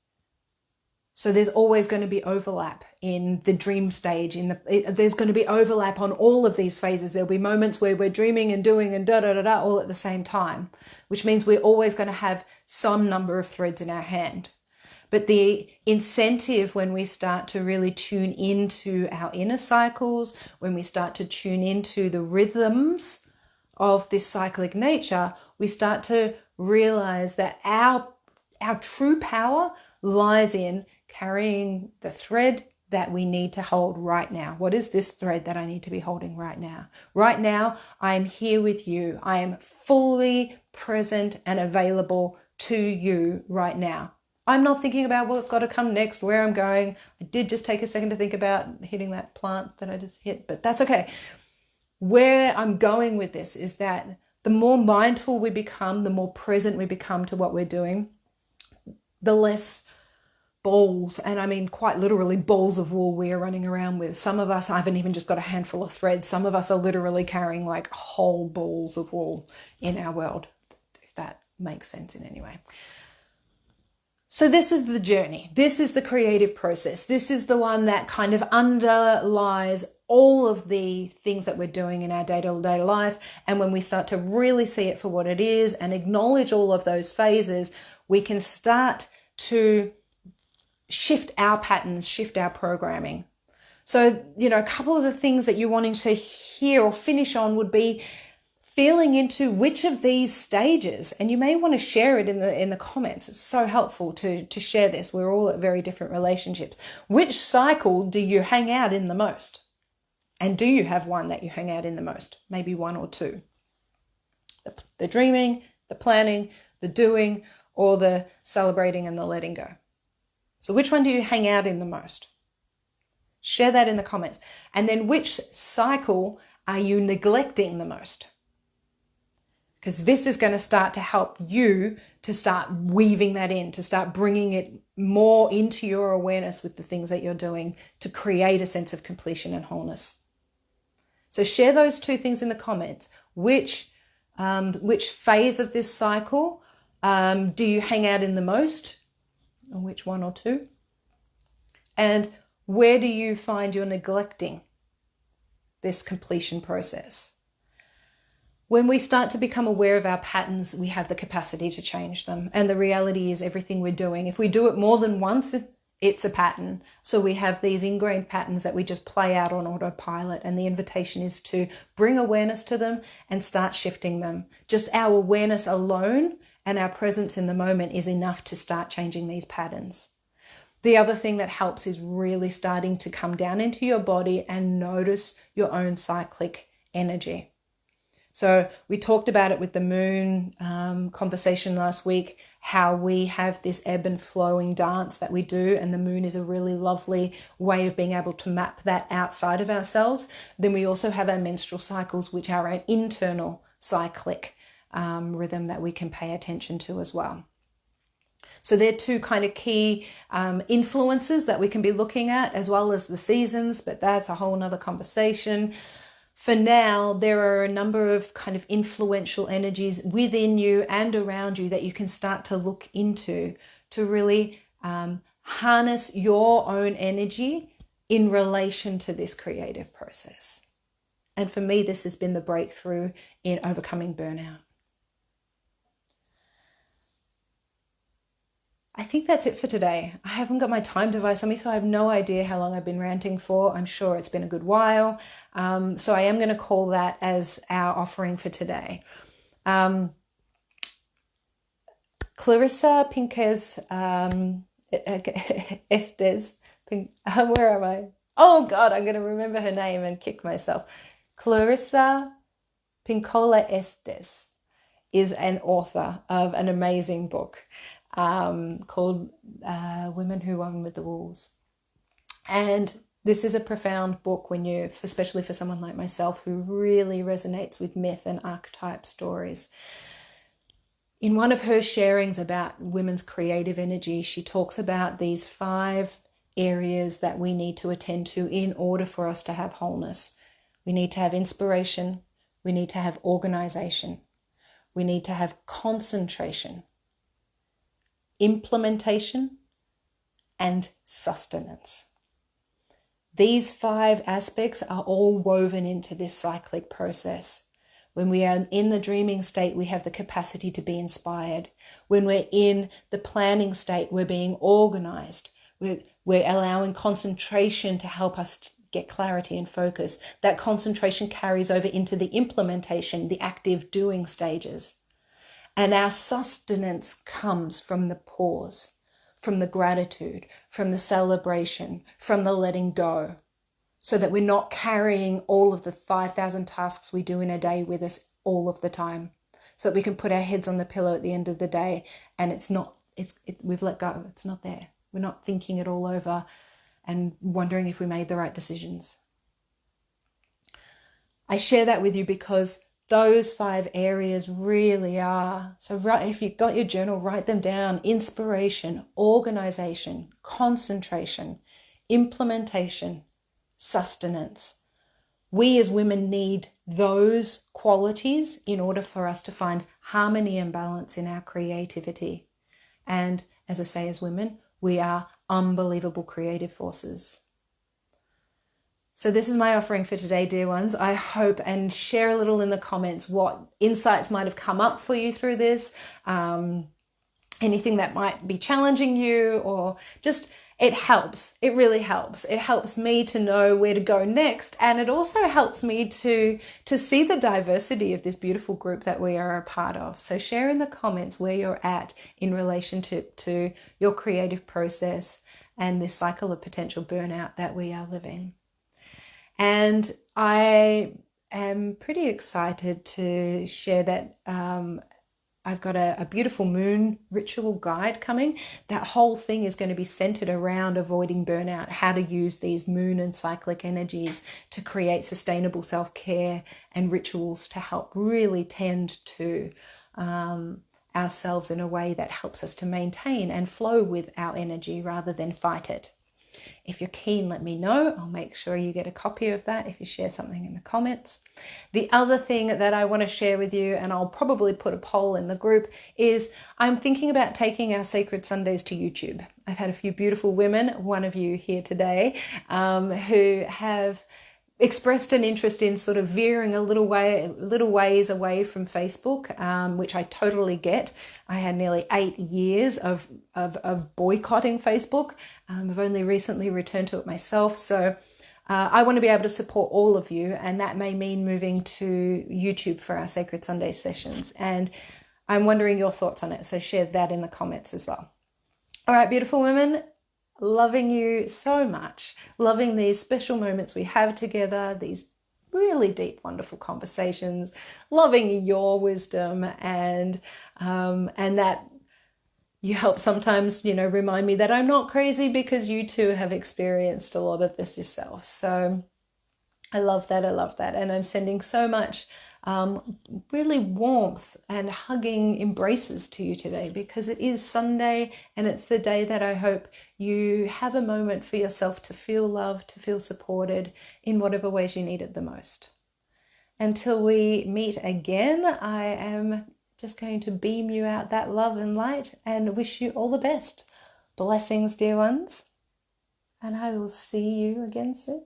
A: So there's always going to be overlap in the dream stage. There's going to be overlap on all of these phases. There'll be moments where we're dreaming and doing and da-da-da-da all at the same time, which means we're always going to have some number of threads in our hand. But the incentive when we start to really tune into our inner cycles, when we start to tune into the rhythms of this cyclic nature, we start to realize that our true power lies in carrying the thread that we need to hold right now. What is this thread that I need to be holding right now? Right now, I am here with you. I am fully present and available to you right now. I'm not thinking about what's got to come next, where I'm going. I did just take a second to think about hitting that plant that I just hit, but that's okay. Where I'm going with this is that the more mindful we become, the more present we become to what we're doing, the less balls, and I mean quite literally balls of wool we are running around with. Some of us haven't even just got a handful of threads. Some of us are literally carrying like whole balls of wool in our world, if that makes sense in any way. So this is the journey. This is the creative process. This is the one that kind of underlies all of the things that we're doing in our day-to-day life. And when we start to really see it for what it is and acknowledge all of those phases, we can start to shift our patterns, shift our programming. So, a couple of the things that you're wanting to hear or finish on would be feeling into which of these stages, and you may want to share it in the comments. It's so helpful to share this. We're all at very different relationships. Which cycle do you hang out in the most? And do you have one that you hang out in the most? Maybe one or two. The dreaming, the planning, the doing, or the celebrating and the letting go. So which one do you hang out in the most? Share that in the comments. And then which cycle are you neglecting the most? Because this is going to start to help you to start weaving that in, to start bringing it more into your awareness with the things that you're doing to create a sense of completion and wholeness. So share those two things in the comments. Which phase of this cycle do you hang out in the most? Or which one or two? And where do you find you're neglecting this completion process? When we start to become aware of our patterns, we have the capacity to change them. And the reality is everything we're doing, if we do it more than once, it's a pattern. So we have these ingrained patterns that we just play out on autopilot. And the invitation is to bring awareness to them and start shifting them. Just our awareness alone and our presence in the moment is enough to start changing these patterns. The other thing that helps is really starting to come down into your body and notice your own cyclic energy. So we talked about it with the moon conversation last week, how we have this ebb and flowing dance that we do, and the moon is a really lovely way of being able to map that outside of ourselves. Then we also have our menstrual cycles, which are an internal cyclic rhythm that we can pay attention to as well. So they're two kind of key influences that we can be looking at, as well as the seasons, but that's a whole nother conversation. For now, there are a number of kind of influential energies within you and around you that you can start to look into to really harness your own energy in relation to this creative process. And for me, this has been the breakthrough in overcoming burnout. I think that's it for today. I haven't got my time device on me, so I have no idea how long I've been ranting for. I'm sure it's been a good while. So I am going to call that as our offering for today. Clarissa Pinquez Estes, where am I? Oh God, I'm going to remember her name and kick myself. Clarissa Pincola Estes is an author of an amazing book called Women Who Run with the Wolves. And this is a profound book when you, especially for someone like myself who really resonates with myth and archetype stories. In one of her sharings about women's creative energy, she talks about these 5 areas that we need to attend to in order for us to have wholeness. We need to have inspiration. We need to have organization. We need to have concentration, implementation, and sustenance. These 5 aspects are all woven into this cyclic process. When we are in the dreaming state, we have the capacity to be inspired. When we're in the planning state, we're being organized. We're allowing concentration to help us get clarity and focus. That concentration carries over into the implementation, the active doing stages. And our sustenance comes from the pause, from the gratitude, from the celebration, from the letting go, so that we're not carrying all of the 5,000 tasks we do in a day with us all of the time, so that we can put our heads on the pillow at the end of the day and we've let go. It's not there. We're not thinking it all over and wondering if we made the right decisions. I share that with you because those 5 areas really are. So if you've got your journal, write them down. Inspiration, organization, concentration, implementation, sustenance. We as women need those qualities in order for us to find harmony and balance in our creativity. And as I say, as women, we are unbelievable creative forces. So this is my offering for today, dear ones. I hope, and share a little in the comments what insights might have come up for you through this, anything that might be challenging you, or just, it helps. It really helps. It helps me to know where to go next. And it also helps me to see the diversity of this beautiful group that we are a part of. So share in the comments where you're at in relationship to your creative process and this cycle of potential burnout that we are living. And I am pretty excited to share that I've got a beautiful moon ritual guide coming. That whole thing is going to be centered around avoiding burnout, how to use these moon and cyclic energies to create sustainable self-care and rituals to help really tend to ourselves in a way that helps us to maintain and flow with our energy rather than fight it. If you're keen, let me know. I'll make sure you get a copy of that if you share something in the comments. The other thing that I want to share with you, and I'll probably put a poll in the group, is I'm thinking about taking our Sacred Sundays to YouTube. I've had a few beautiful women, one of you here today, who have expressed an interest in sort of veering a little ways away from Facebook, which I totally get. I had nearly 8 years of boycotting Facebook. I've only recently returned to it myself. So I want to be able to support all of you, and that may mean moving to YouTube for our Sacred Sunday sessions. And I'm wondering your thoughts on it. So share that in the comments as well. All right, beautiful women. Loving you so much, loving these special moments we have together, these really deep, wonderful conversations, loving your wisdom, and that you help sometimes, remind me that I'm not crazy because you too have experienced a lot of this yourself. So I love that. And I'm sending so much really warmth and hugging embraces to you today, because it is Sunday and it's the day that I hope you have a moment for yourself to feel loved, to feel supported in whatever ways you need it the most. Until we meet again, I am just going to beam you out that love and light and wish you all the best. Blessings, dear ones, and I will see you again soon.